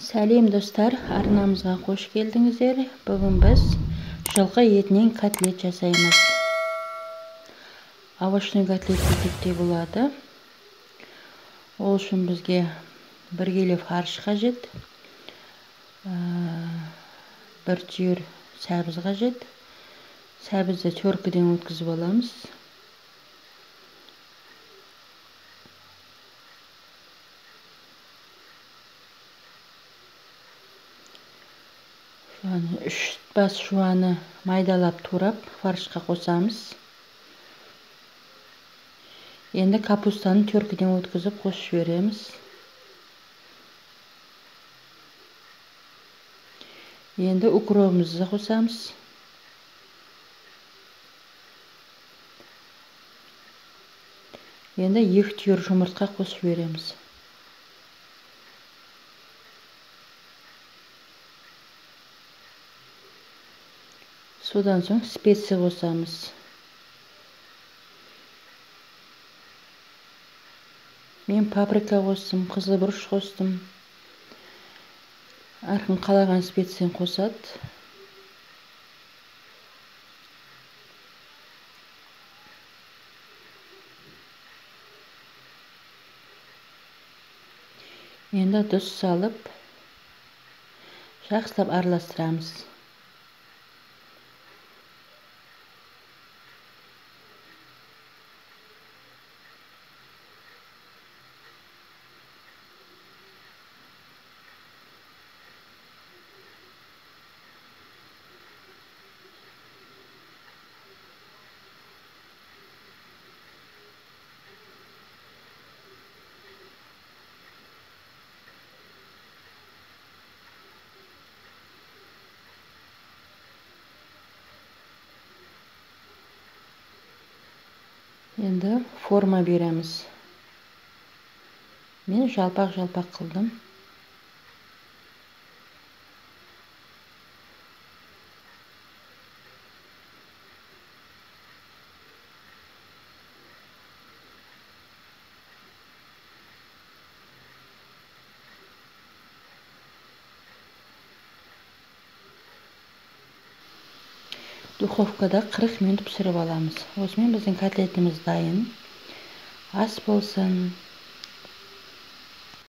Сәлем достар, арнамызға қош келдіңіздер. Бүгін біз жылқы етінен котлет жасаймыз. Овощной котлет десек те болады. Ол үшін бізге 1 келі фарш қажет, 1 түйір сәбіз қажет. Сәбізді теркіден өткізіп аламыз. Үш бас жуаны майдалап турап фаршқа қосамыз. Енді капустаны теркіден өткізіп қосып жібереміз. Енді укробымызды қосамыз. Енді 2 түйір жұмыртқа қосып жібереміз. Содан соң специя қосамыз. Мен паприка қостым, қызылбұрыш қостым. Әркім қалаған специяны қосады. Енді тұз салып, жақсылап араластырамыз. Енді форма береміз. Мен жалпақ-жалпақ қылдым. Духовкада 40 минут пісіріп аламыз. Осымен біздің котлетіміз дайын. Ас болсын.